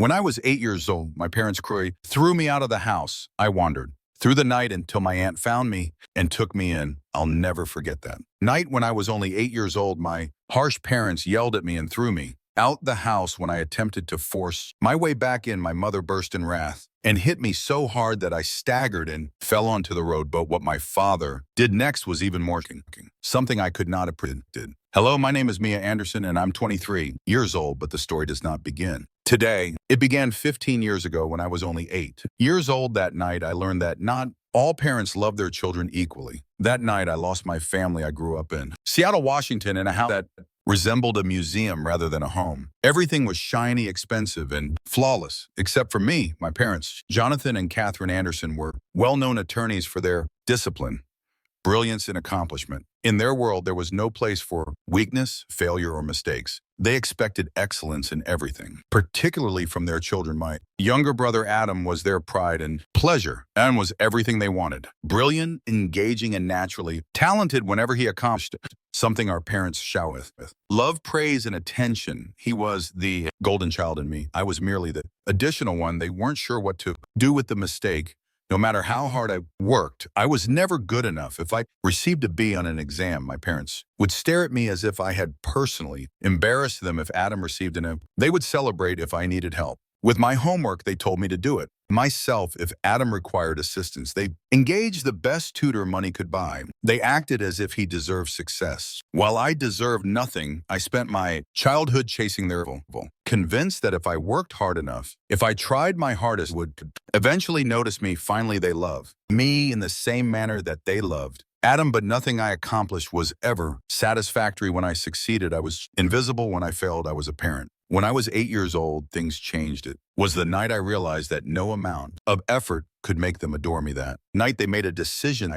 When I was 8 years old, my parents threw me out of the house. I wandered through the night until my aunt found me and took me in. I'll never forget that night when I was only 8 years old. My harsh parents yelled at me and threw me out the house. When I attempted to force my way back in, my mother burst in wrath and hit me so hard that I staggered and fell onto the road. But what my father did next was even more shocking, something I could not have predicted. Hello, my name is Mia Anderson, and I'm 23 years old, but the story does not begin today. It began 15 years ago when I was only 8 years old. That night, I learned that not all parents love their children equally. That night, I lost my family. I grew up in Seattle, Washington, in a house that resembled a museum rather than a home. Everything was shiny, expensive, and flawless, except for me. My parents, Jonathan and Catherine Anderson, were well-known attorneys for their discipline, brilliance, and accomplishment. In their world, there was no place for weakness, failure, or mistakes. They expected excellence in everything, particularly from their children. My younger brother, Adam, was their pride and pleasure and was everything they wanted. Brilliant, engaging, and naturally talented whenever he accomplished something our parents shower with. Love, praise, and attention. He was the golden child in me. I was merely the additional one. They weren't sure what to do with the mistake. No matter how hard I worked, I was never good enough. If I received a B on an exam, my parents would stare at me as if I had personally embarrassed them. If Adam received an A, they would celebrate if I needed help. With my homework, they told me to do it myself if Adam required assistance. They engaged the best tutor money could buy. They acted as if he deserved success. While I deserved nothing, I spent my childhood chasing their approval, convinced that if I worked hard enough, if I tried my hardest, would eventually notice me. Finally, they love me in the same manner that they loved Adam, but nothing I accomplished was ever satisfactory. When I succeeded, I was invisible. When I failed, I was apparent. When I was 8 years old, things changed. It was the night I realized that no amount of effort could make them adore me. That night they made a decision.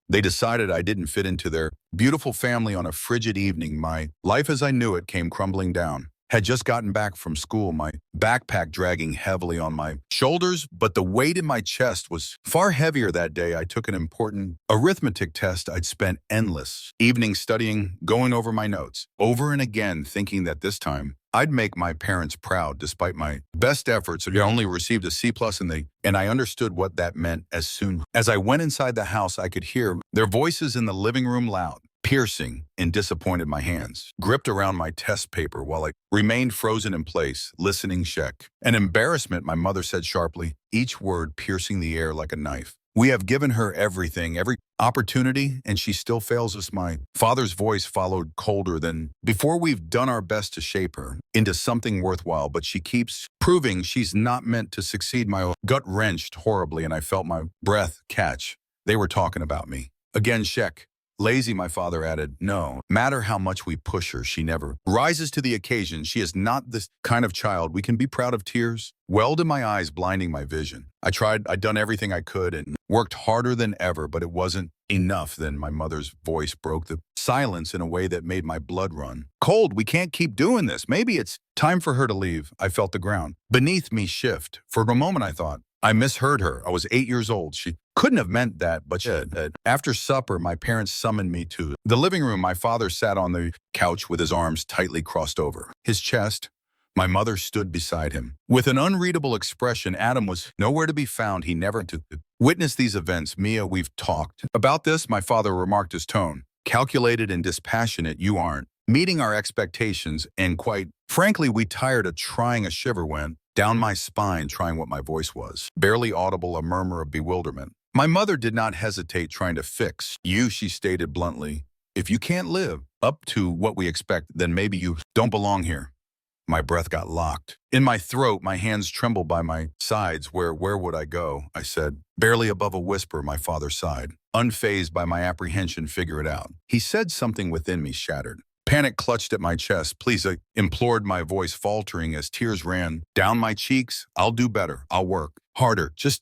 They decided I didn't fit into their beautiful family. On a frigid evening, my life as I knew it came crumbling down. Had just gotten back from school, my backpack dragging heavily on my shoulders, but the weight in my chest was far heavier that day. I took an important arithmetic test. I'd spent endless evenings studying, going over my notes over and again, thinking that this time I'd make my parents proud. Despite my best efforts, I only received a C+, and I understood what that meant. As soon as I went inside the house, I could hear their voices in the living room, loud, piercing, and disappointed. My hands gripped around my test paper while I remained frozen in place, listening. Check. An embarrassment, my mother said sharply, each word piercing the air like a knife. We have given her everything, every opportunity, and she still fails us. My father's voice followed, colder than before. We've done our best to shape her into something worthwhile, but she keeps proving she's not meant to succeed. My gut wrenched horribly, and I felt my breath catch. They were talking about me. Again, check. Lazy, my father added. No matter how much we push her, she never rises to the occasion. She is not the kind of child we can be proud of. Tears welled in my eyes, blinding my vision. I'd done everything I could and worked harder than ever, but it wasn't enough. Then my mother's voice broke the silence in a way that made my blood run cold. We can't keep doing this. Maybe it's time for her to leave. I felt the ground beneath me shift. For a moment, I thought I misheard her. I was 8 years old. She couldn't have meant that, but she did. After supper, my parents summoned me to the living room. My father sat on the couch with his arms tightly crossed over his chest. My mother stood beside him. With an unreadable expression, Adam was nowhere to be found. He never to witness these events. Mia, we've talked about this, my father remarked, his tone calculated and dispassionate. You aren't meeting our expectations, and quite frankly, we tired of trying. A shiver went down my spine, trying what my voice was. Barely audible, a murmur of bewilderment. My mother did not hesitate, trying to fix you, she stated bluntly. If you can't live up to what we expect, then maybe you don't belong here. My breath got locked in my throat. My hands trembled by my sides. Where would I go? I said, barely above a whisper. My father sighed, unfazed by my apprehension. Figure it out. He said. Something within me shattered. Panic clutched at my chest. Please, I implored, my voice faltering as tears ran down my cheeks. I'll do better. I'll work harder. Just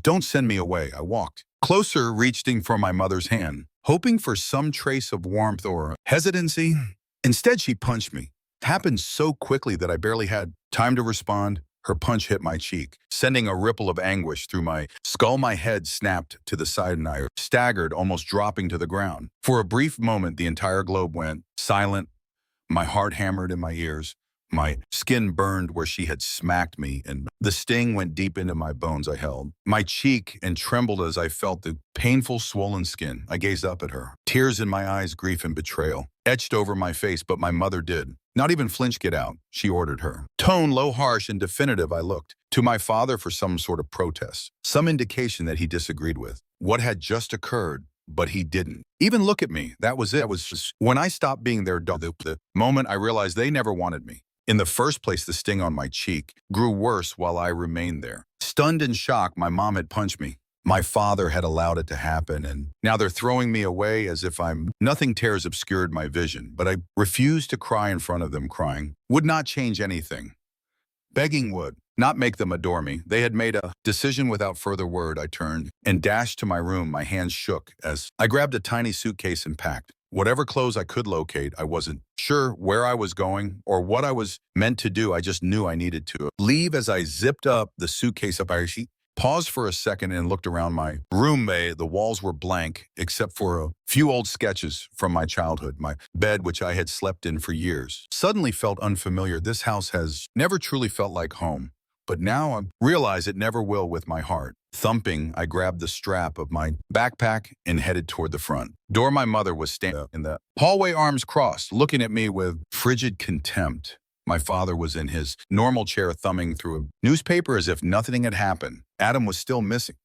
don't send me away. I walked closer, reaching for my mother's hand, hoping for some trace of warmth or hesitancy. Instead, she punched me. It happened so quickly that I barely had time to respond. Her punch hit my cheek, sending a ripple of anguish through my skull. My head snapped to the side and I staggered, almost dropping to the ground. For a brief moment, the entire globe went silent. My heart hammered in my ears. My skin burned where she had smacked me, and the sting went deep into my bones I held. My cheek and trembled as I felt the painful, swollen skin. I gazed up at her. Tears in my eyes, grief and betrayal etched over my face, but my mother did. Not even flinch, get out, she ordered her. Tone low, harsh, and definitive, I looked to my father for some sort of protest, some indication that he disagreed with what had just occurred, but he didn't even look at me. That was it. That was just when I stopped being their dog. The moment I realized they never wanted me. In the first place, the sting on my cheek grew worse while I remained there. Stunned and shocked, my mom had punched me. My father had allowed it to happen, and now they're throwing me away as if I'm nothing. Tears obscured my vision, but I refused to cry in front of them. Crying would not change anything. Begging would not make them adore me. They had made a decision. Without further word, I turned and dashed to my room. My hands shook as I grabbed a tiny suitcase and packed whatever clothes I could locate. I wasn't sure where I was going or what I was meant to do. I just knew I needed to leave. As I zipped up the suitcase up, I paused for a second and looked around my room. The walls were blank except for a few old sketches from my childhood. My bed, which I had slept in for years, suddenly felt unfamiliar. This house has never truly felt like home, but now I realize it never will. With my heart thumping, I grabbed the strap of my backpack and headed toward the front door. My mother was standing in the hallway, arms crossed, looking at me with frigid contempt. My father was in his normal chair, thumbing through a newspaper as if nothing had happened. Adam was still missing.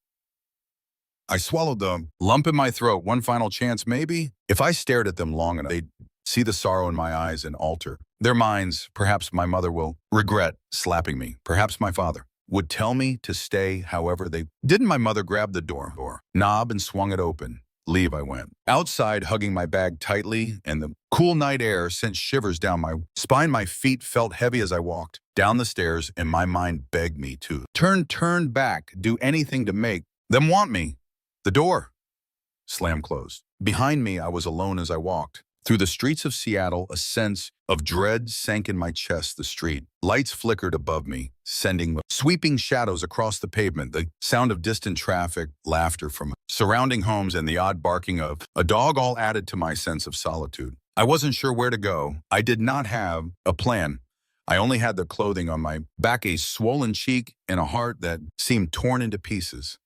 I swallowed the lump in my throat. One final chance, maybe? If I stared at them long enough, they'd see the sorrow in my eyes and alter their minds. Perhaps my mother will regret slapping me. Perhaps my father would tell me to stay. However, they didn't. My mother grabbed the door knob and swung it open. Leave, I went. Outside, hugging my bag tightly, and the cool night air sent shivers down my spine. My feet felt heavy as I walked down the stairs, and my mind begged me to turn back, do anything to make them want me. The door slammed closed. Behind me, I was alone as I walked through the streets of Seattle. A sense of dread sank in my chest. The street lights flickered above me, sending sweeping shadows across the pavement. The sound of distant traffic, laughter from surrounding homes, and the odd barking of a dog all added to my sense of solitude. I wasn't sure where to go. I did not have a plan. I only had the clothing on my back, a swollen cheek, and a heart that seemed torn into pieces.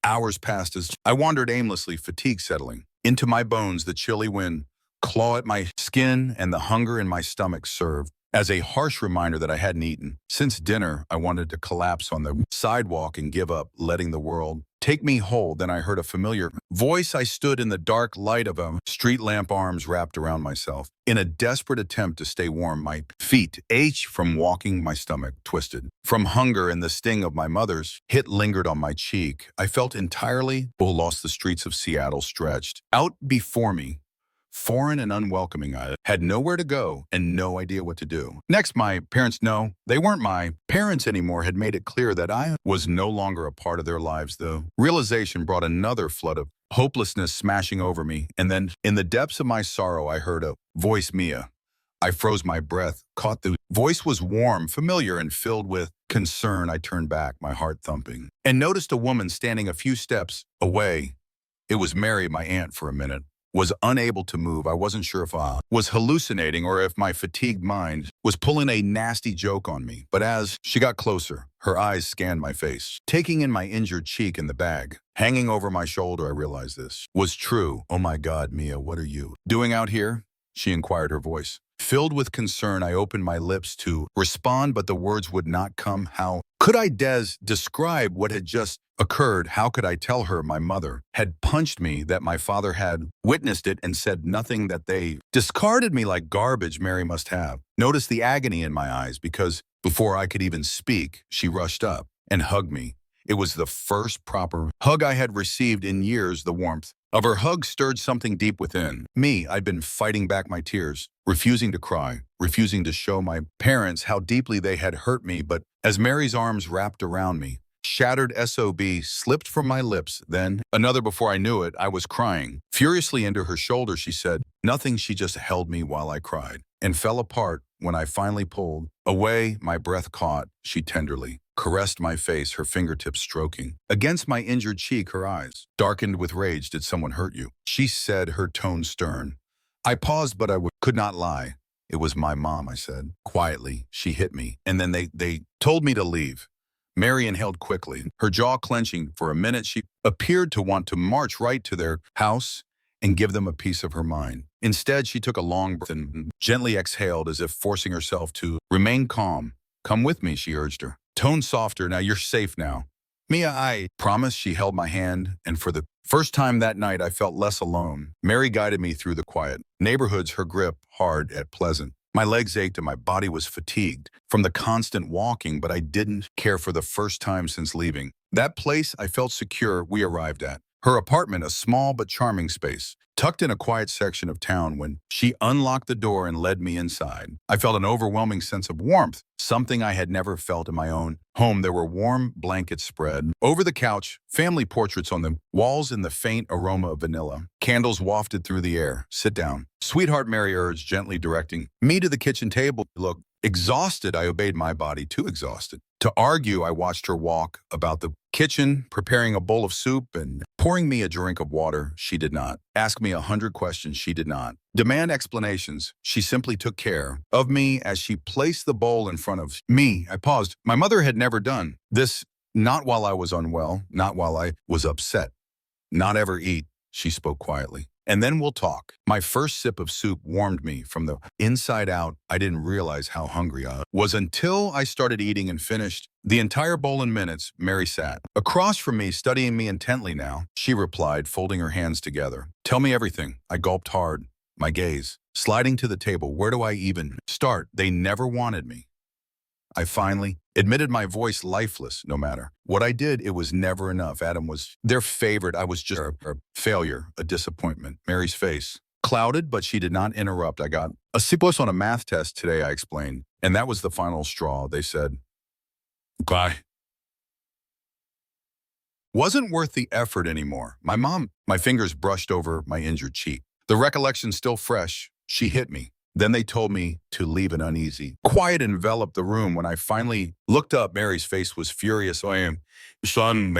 Hours passed as I wandered aimlessly, fatigue settling into my bones. The chilly wind claw at my skin, and the hunger in my stomach served as a harsh reminder that I hadn't eaten since dinner. I wanted to collapse on the sidewalk and give up, letting the world take me whole. Then I heard a familiar voice. I stood in the dark light of a street lamp, arms wrapped around myself. In a desperate attempt to stay warm, my feet ached from walking, my stomach twisted from hunger, and the sting of my mother's hit lingered on my cheek. I felt entirely lost. The streets of Seattle stretched out before me, foreign and unwelcoming. I had nowhere to go and no idea what to do. Next, my parents, no, they weren't my parents anymore, had made it clear that I was no longer a part of their lives. The realization brought another flood of hopelessness smashing over me. And then, in the depths of my sorrow, I heard a voice, Mia. I froze, my breath caught. The voice was warm, familiar, and filled with concern. I turned back, my heart thumping, and noticed a woman standing a few steps away. It was Mary, my aunt. For a minute, was unable to move. I wasn't sure if I was hallucinating or if my fatigued mind was pulling a nasty joke on me. But as she got closer, her eyes scanned my face, taking in my injured cheek and the bag hanging over my shoulder. I realized this was true. Oh my God, Mia, what are you doing out here? She inquired, her voice filled with concern. I opened my lips to respond, but the words would not come. How could I describe what had just occurred? How could I tell her my mother had punched me, that my father had witnessed it and said nothing, that they discarded me like garbage? Mary must have noticed the agony in my eyes, because before I could even speak, she rushed up and hugged me. It was the first proper hug I had received in years. The warmth of her hug stirred something deep within me. I'd been fighting back my tears, refusing to cry, refusing to show my parents how deeply they had hurt me. But as Mary's arms wrapped around me, shattered SOB slipped from my lips. Then another. Before I knew it, I was crying furiously into her shoulder. She said nothing. She just held me while I cried and fell apart. When I finally pulled away, my breath caught. She tenderly caressed my face, her fingertips stroking against my injured cheek. Her eyes darkened with rage. Did someone hurt you? She said, her tone stern. I paused, but I could not lie. It was my mom, I said. Quietly, she hit me, and then they told me to leave. Mary inhaled quickly, her jaw clenching. For a minute, she appeared to want to march right to their house and give them a piece of her mind. Instead, she took a long breath and gently exhaled as if forcing herself to remain calm. Come with me, she urged her. Tone softer, now you're safe now. Mia, I promised. She held my hand, and for the first time that night, I felt less alone. Mary guided me through the quiet neighborhoods, her grip hard yet pleasant. My legs ached and my body was fatigued from the constant walking, but I didn't care for the first time since leaving. That place I felt secure we arrived at. Her apartment, a small but charming space, tucked in a quiet section of town. When she unlocked the door and led me inside, I felt an overwhelming sense of warmth, something I had never felt in my own home. There were warm blankets spread over the couch, family portraits on the walls, and the faint aroma of vanilla. Candles wafted through the air. Sit down, sweetheart, Mary urged, gently directing me to the kitchen table. Look, exhausted, I obeyed, my body too exhausted to argue. I watched her walk about the kitchen, preparing a bowl of soup and pouring me a drink of water. She did not ask me 100 questions. She did not demand explanations. She simply took care of me as she placed the bowl in front of me. I paused. My mother had never done this, not while I was unwell, not while I was upset. Not ever eat, she spoke quietly. And then we'll talk. My first sip of soup warmed me from the inside out. I didn't realize how hungry I was until I started eating and finished the entire bowl in minutes. Mary sat across from me, studying me intently now. She replied, folding her hands together. Tell me everything. I gulped hard, my gaze sliding to the table. Where do I even start? They never wanted me. I finally admitted, my voice lifeless. No matter what I did, it was never enough. Adam was their favorite. I was just a failure, a disappointment. Mary's face clouded, but she did not interrupt. I got a C+ on a math test today, I explained, and that was the final straw. They said, "Bye." Wasn't worth the effort anymore. My fingers brushed over my injured cheek. The recollection still fresh. She hit me. Then they told me to leave. An uneasy quiet enveloped the room. When I finally looked up, Mary's face was furious. I am son,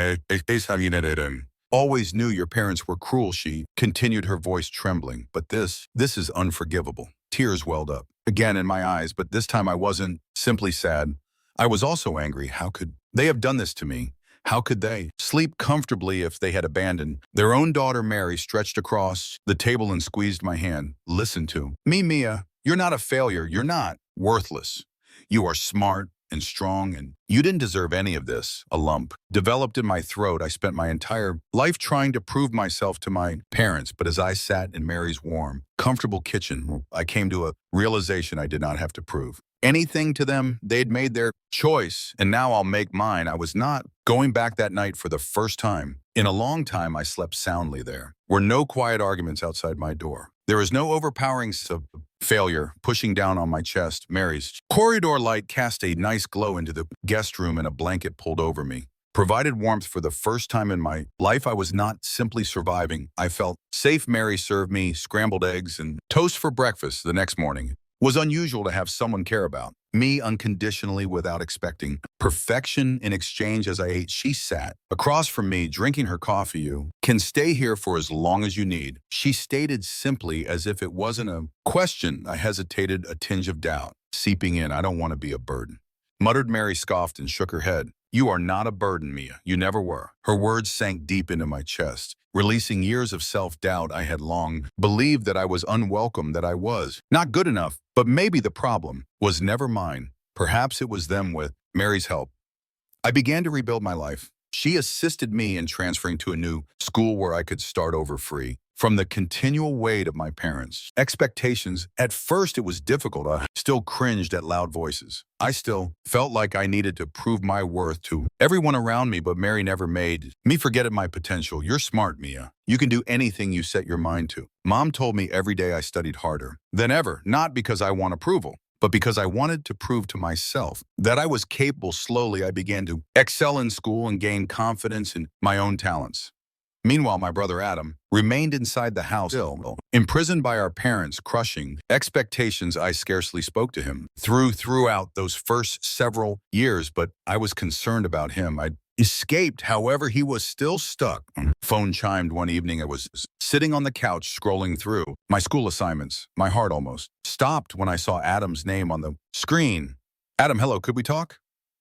always knew your parents were cruel, she continued, her voice trembling. But this is unforgivable. Tears welled up again in my eyes, but this time I wasn't simply sad. I was also angry. How could they have done this to me? How could they sleep comfortably if they had abandoned their own daughter? Mary stretched across the table and squeezed my hand. Listen to me, Mia. You're not a failure. You're not worthless. You are smart and strong, and you didn't deserve any of this. A lump developed in my throat. I spent my entire life trying to prove myself to my parents, but as I sat in Mary's warm, comfortable kitchen, I came to a realization. I did not have to prove anything to them. They'd made their choice, and now I'll make mine. I was not going back that night. For the first time in a long time, I slept soundly. There were no quiet arguments outside my door. There was no overpowering sense of failure pushing down on my chest. Mary's corridor light cast a nice glow into the guest room, and a blanket pulled over me provided warmth. For the first time in my life, I was not simply surviving. I felt safe. Mary served me scrambled eggs and toast for breakfast the next morning. It was unusual to have someone care about me unconditionally without expecting perfection in exchange. As I ate, she sat across from me, drinking her coffee. You can stay here for as long as you need, she stated simply, as if it wasn't a question. I hesitated, a tinge of doubt seeping in. I don't want to be a burden, muttered. Mary scoffed and shook her head. You are not a burden, Mia. You never were. Her words sank deep into my chest, releasing years of self-doubt. I had long believed that I was unwelcome, that I was not good enough. But maybe the problem was never mine. Perhaps it was them. With Mary's help, I began to rebuild my life. She assisted me in transferring to a new school where I could start over free from the continual weight of my parents' expectations. At first, it was difficult. I still cringed at loud voices. I still felt like I needed to prove my worth to everyone around me, but Mary never made me forget my potential. You're smart, Mia. You can do anything you set your mind to. Mom told me every day I studied harder than ever, not because I want approval, but because I wanted to prove to myself that I was capable. Slowly, I began to excel in school and gain confidence in my own talents. Meanwhile, my brother Adam remained inside the house, ill, imprisoned by our parents' crushing expectations. I scarcely spoke to him throughout those first several years, but I was concerned about him. I'd escaped, however, he was still stuck, Phone chimed one evening. I was sitting on the couch scrolling through my school assignments. My heart almost stopped when I saw Adam's name on the screen. Adam, hello, could we talk?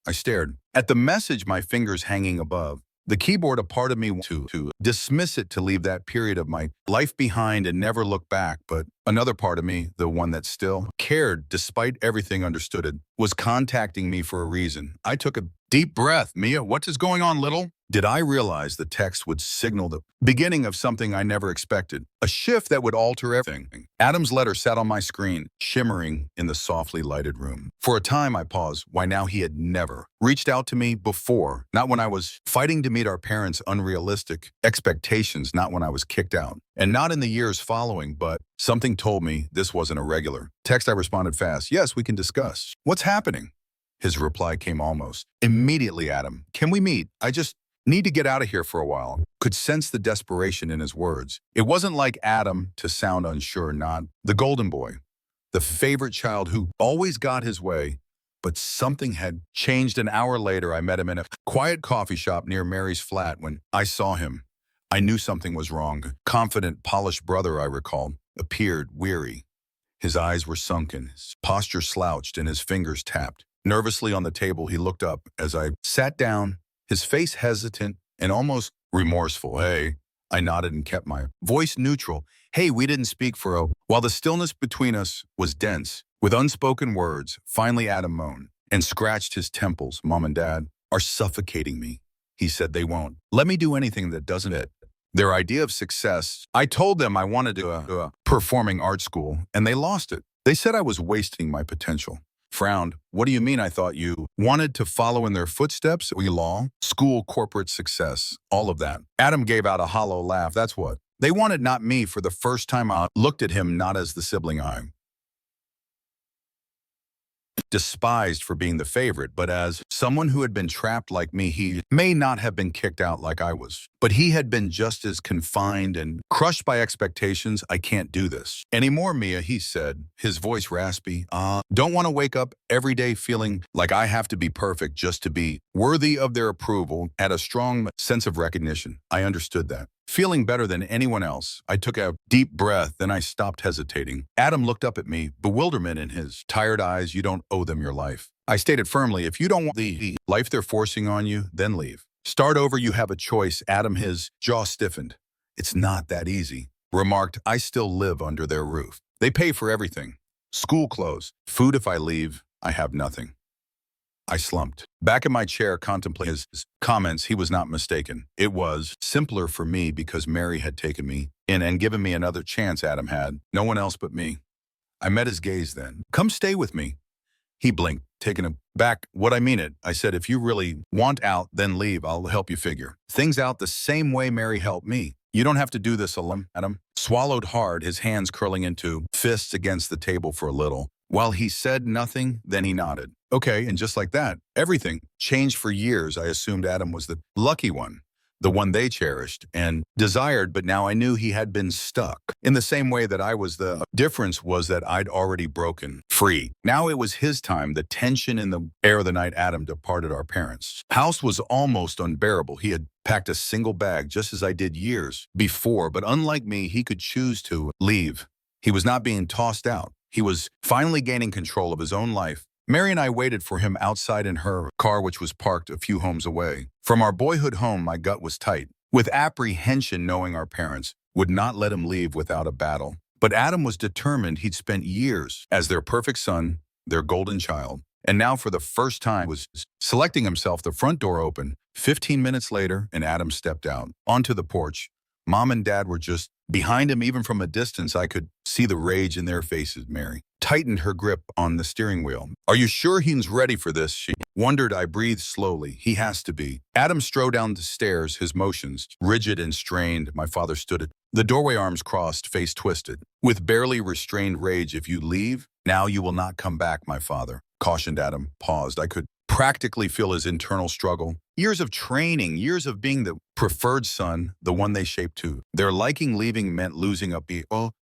I stared at the message, my fingers hanging above the keyboard. A part of me wanted to dismiss it, to leave that period of my life behind and never look back. But another part of me, the one that still cared despite everything, understood it, was contacting me for a reason. I took a deep breath. Mia, what is going on, little? Did I realize the text would signal the beginning of something I never expected? A shift that would alter everything. Adam's letter sat on my screen, shimmering in the softly lighted room. For a time, I paused. Why now? He had never reached out to me before. Not when I was fighting to meet our parents' unrealistic expectations, not when I was kicked out, and not in the years following, but something told me this wasn't a regular text. I responded fast. Yes, we can discuss. What's happening? His reply came almost immediately. Adam, can we meet? I just need to get out of here for a while. Could sense the desperation in his words. It wasn't like Adam to sound unsure, not the golden boy, the favorite child who always got his way. But something had changed. An hour later, I met him in a quiet coffee shop near Mary's flat. When I saw him, I knew something was wrong. Confident, polished brother, I recalled, appeared weary. His eyes were sunken, his posture slouched, and his fingers tapped nervously on the table. He looked up as I sat down, his face hesitant and almost remorseful. Hey, I nodded and kept my voice neutral. Hey, we didn't speak for a while. The stillness between us was dense with unspoken words. Finally, Adam moaned and scratched his temples. Mom and Dad are suffocating me. He said they won't let me do anything that doesn't fit their idea of success. I told them I wanted to do a performing arts school, and they lost it. They said I was wasting my potential. Frowned. What do you mean? I thought you wanted to follow in their footsteps. We law, school, corporate success, all of that. Adam gave out a hollow laugh. That's what they wanted, not me. For the first time, I looked at him not as the sibling I despised for being the favorite, but as someone who had been trapped like me. He may not have been kicked out like I was, but he had been just as confined and crushed by expectations. I can't do this anymore, Mia, he said, his voice raspy. Don't want to wake up every day feeling like I have to be perfect just to be worthy of their approval. Had a strong sense of recognition. I understood that. Feeling better than anyone else, I took a deep breath, then I stopped hesitating. Adam looked up at me, bewilderment in his tired eyes. You don't owe them your life. I stated firmly, if you don't want the life they're forcing on you, then leave. Start over, you have a choice. Adam, his jaw stiffened. It's not that easy. Remarked, I still live under their roof. They pay for everything. School clothes, food. If I leave, I have nothing. I slumped back in my chair, contemplating his comments. He was not mistaken. It was simpler for me because Mary had taken me in and given me another chance. Adam had no one else but me. I met his gaze then. Come stay with me. He blinked, taken aback. What? I mean it. I said, if you really want out, then leave. I'll help you figure things out the same way Mary helped me. You don't have to do this alone. Adam swallowed hard, his hands curling into fists against the table for a little. While he said nothing, then he nodded. Okay, and just like that, everything changed. For years, I assumed Adam was the lucky one, the one they cherished and desired, but now I knew he had been stuck in the same way that I was. The difference was that I'd already broken free. Now it was his time. The tension in the air the night Adam departed our parents' house was almost unbearable. He had packed a single bag, just as I did years before, but unlike me, he could choose to leave. He was not being tossed out. He was finally gaining control of his own life. Mary and I waited for him outside in her car, which was parked a few homes away. From our boyhood home, my gut was tight, with apprehension, knowing our parents would not let him leave without a battle. But Adam was determined. He'd spent years as their perfect son, their golden child, and now for the first time was selecting himself. The front door opened 15 minutes later, and Adam stepped out onto the porch. Mom and Dad were just behind him. Even from a distance, I could see the rage in their faces. Mary tightened her grip on the steering wheel. Are you sure he's ready for this? She wondered. I breathed slowly. He has to be. Adam strode down the stairs, his motions rigid and strained. My father stood at the doorway, arms crossed, face twisted, with barely restrained rage. If you leave, now you will not come back, my father cautioned. Adam paused. I could practically feel his internal struggle. Years of training, years of being the preferred son, the one they shaped to. Their liking leaving meant losing up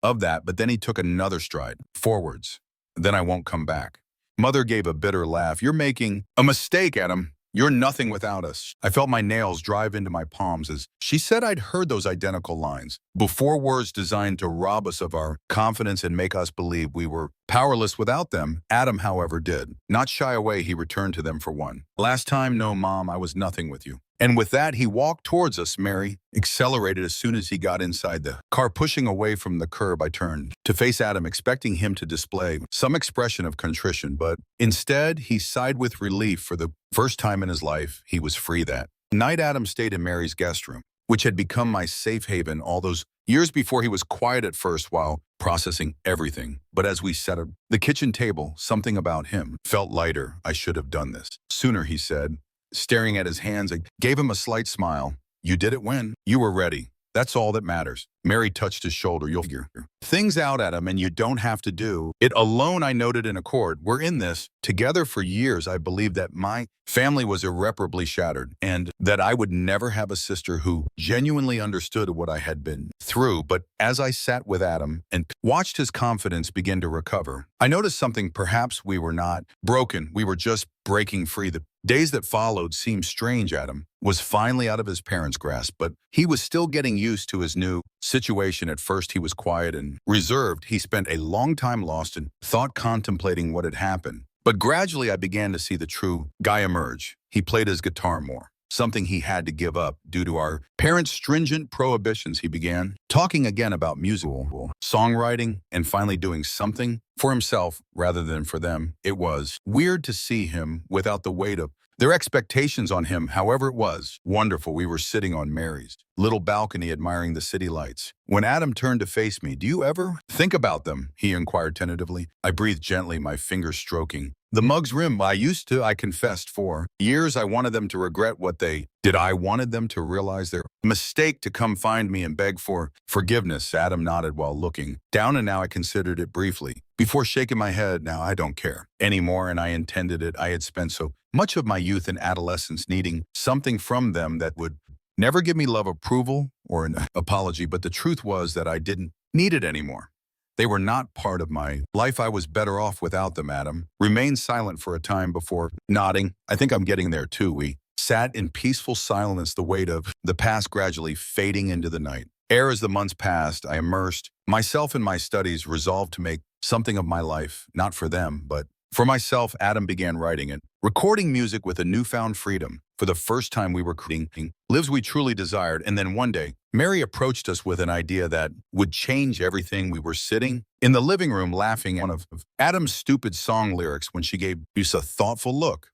of that, but then he took another stride forwards. Then I won't come back. Mother gave a bitter laugh. You're making a mistake, Adam. You're nothing without us. I felt my nails drive into my palms as she said I'd heard those identical lines. Before words designed to rob us of our confidence and make us believe we were powerless without them, Adam, however, did. Not shy away, he returned to them for one. Last time, no, Mom, I was nothing with you. And with that, he walked towards us. Mary accelerated as soon as he got inside the car. Pushing away from the curb, I turned to face Adam, expecting him to display some expression of contrition, but instead, he sighed with relief. For the first time in his life, he was free that night. Adam stayed in Mary's guest room, which had become my safe haven all those years before. He was quiet at first while processing everything, but as we sat at the kitchen table, something about him felt lighter. I should have done this sooner, he said. Staring at his hands, I gave him a slight smile. You did it when you were ready. That's all that matters. Mary touched his shoulder. You'll figure things out, Adam, and you don't have to do it alone. I noted in accord. We're in this together for years. I believed that my family was irreparably shattered and that I would never have a sister who genuinely understood what I had been through. But as I sat with Adam and watched his confidence begin to recover, I noticed something. Perhaps we were not broken. We were just breaking free. The days that followed seemed strange. Adam was finally out of his parents' grasp, but he was still getting used to his new situation. At first, he was quiet and reserved. He spent a long time lost in thought, contemplating what had happened. But gradually, I began to see the true guy emerge. He played his guitar more, something he had to give up due to our parents' stringent prohibitions. He began talking again about musical songwriting and finally doing something for himself rather than for them. It was weird to see him without the weight of their expectations on him. However, it was wonderful. We were sitting on Mary's little balcony admiring the city lights. When Adam turned to face me, do you ever think about them? He inquired tentatively. I breathed gently, my fingers stroking the mug's rim. I confessed, for years I wanted them to regret what they did. I wanted them to realize their mistake, to come find me and beg for forgiveness. Adam nodded while looking down, and now I considered it briefly before shaking my head. Now I don't care anymore, and I intended it. I had spent so much of my youth and adolescence needing something from them that would never give me love, approval, or an apology, but the truth was that I didn't need it anymore. They were not part of my life. I was better off without them. Adam remained silent for a time before nodding. I think I'm getting there too. We sat in peaceful silence, the weight of the past gradually fading into the night air. As the months passed, I immersed myself in my studies, resolved to make something of my life, not for them, but for myself. Adam began writing and recording music with a newfound freedom. For the first time, we were creating lives we truly desired. And then one day, Mary approached us with an idea that would change everything. We were sitting in the living room laughing at one of Adam's stupid song lyrics when she gave us a thoughtful look.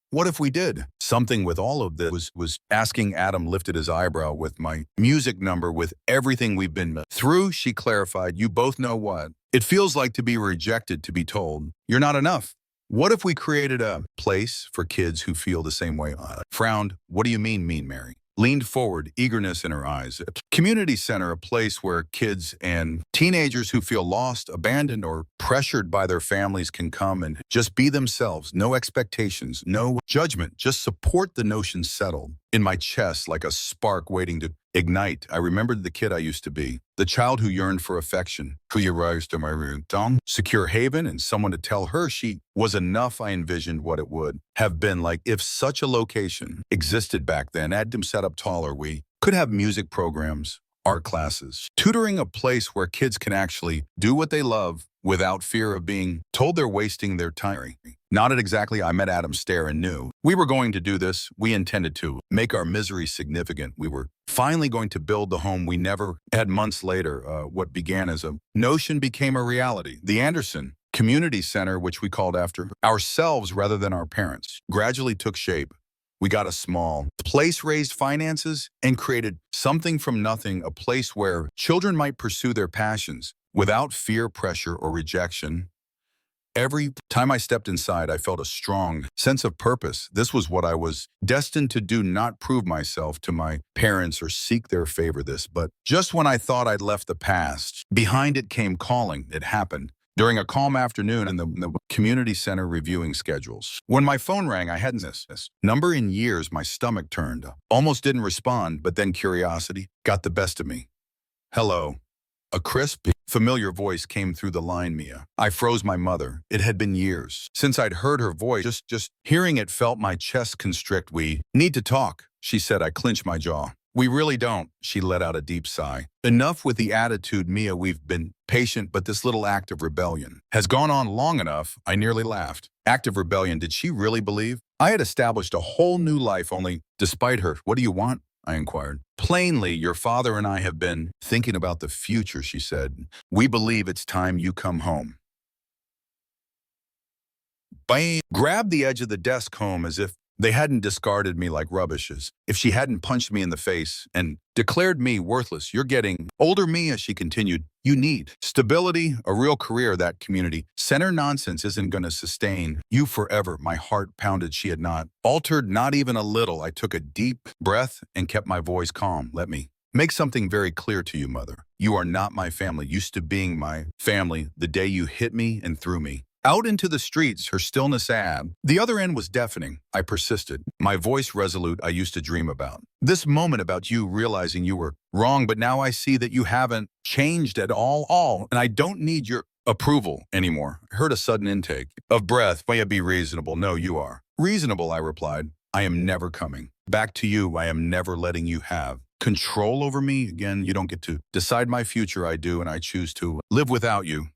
What if we did something with all of this? Was asking. Adam lifted his eyebrow. With my music number, with everything we've been through, she clarified. You both know what it feels like to be rejected, to be told you're not enough. What if we created a place for kids who feel the same way? I frowned. What do you mean, Mary? Leaned forward, eagerness in her eyes. A community center, a place where kids and teenagers who feel lost, abandoned, or pressured by their families can come and just be themselves. No expectations, no judgment, just support. The notion settled in my chest like a spark waiting to ignite. I remembered the kid I used to be, the child who yearned for affection, who arrived to my room, secure haven, and someone to tell her she was enough. I envisioned what it would have been like if such a location existed back then. Adam sat up taller. We could have music programs, art classes, tutoring, a place where kids can actually do what they love without fear of being told they're wasting their time. Nodded exactly. I met Adam's stare and knew we were going to do this. We intended to make our misery significant. We were finally going to build the home we never had. Months later, what began as a notion became a reality. The Anderson Community Center, which we called after ourselves rather than our parents, gradually took shape. We got a small place, raised finances, and created something from nothing, a place where children might pursue their passions without fear, pressure, or rejection. Every time I stepped inside, I felt a strong sense of purpose. This was what I was destined to do, not prove myself to my parents or seek their favor. But just when I thought I'd left the past behind, it came calling. It happened during a calm afternoon in the community center reviewing schedules. When my phone rang, I hadn't this number in years. My stomach turned. Almost didn't respond, but then curiosity got the best of me. Hello. A crisp, familiar voice came through the line, Mia. I froze. My mother. It had been years since I'd heard her voice. Just hearing it felt my chest constrict. We need to talk, she said. I clenched my jaw. We really don't, she let out a deep sigh. Enough with the attitude, Mia. We've been patient, but this little act of rebellion has gone on long enough. I nearly laughed. Act of rebellion, did she really believe? I had established a whole new life only despite her. What do you want? I inquired. Plainly, your father and I have been thinking about the future, she said. We believe it's time you come home. Bam! Grabbed the edge of the desk home as if they hadn't discarded me like rubbishes. If she hadn't punched me in the face and declared me worthless. You're getting older, Mia, she continued. You need stability, a real career. That community center nonsense isn't going to sustain you forever. My heart pounded. She had not altered, not even a little. I took a deep breath and kept my voice calm. Let me make something very clear to you, Mother. You are not my family. Used to being my family the day you hit me and threw me out into the streets, her stillness added. The other end was deafening. I persisted, my voice resolute. I used to dream about this moment, about you realizing you were wrong, but now I see that you haven't changed at all, and I don't need your approval anymore. I heard a sudden intake of breath. May it be reasonable? No, you are reasonable, I replied. I am never coming back to you. I am never letting you have control over me again. You don't get to decide my future. I do, and I choose to live without you.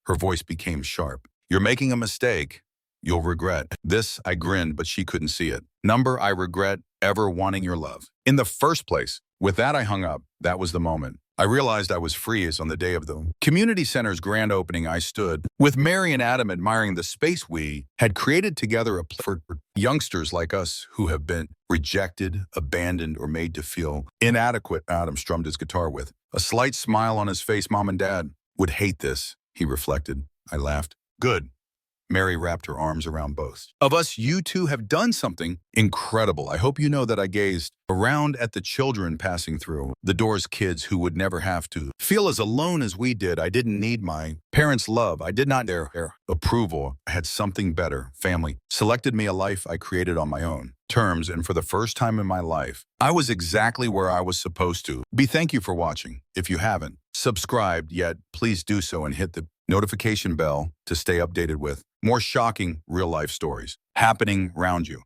Her voice became sharp. You're making a mistake. You'll regret this. I grinned, but she couldn't see it. Number, I regret ever wanting your love in the first place. With that, I hung up. That was the moment I realized I was free. As on the day of the community center's grand opening, I stood with Mary and Adam, admiring the space we had created together, for youngsters like us who have been rejected, abandoned, or made to feel inadequate. Adam strummed his guitar with a slight smile on his face. Mom and Dad would hate this, he reflected. I laughed. Good. Mary wrapped her arms around both of us. You two have done something incredible. I hope you know that I gazed around at the children passing through the doors, kids who would never have to feel as alone as we did. I didn't need my parents' love. I did not need their approval. I had something better. Family selected me, a life I created on my own terms, and for the first time in my life, I was exactly where I was supposed to be. Thank you for watching. If you haven't subscribed yet, please do so and hit the notification bell to stay updated with more shocking real-life stories happening around you.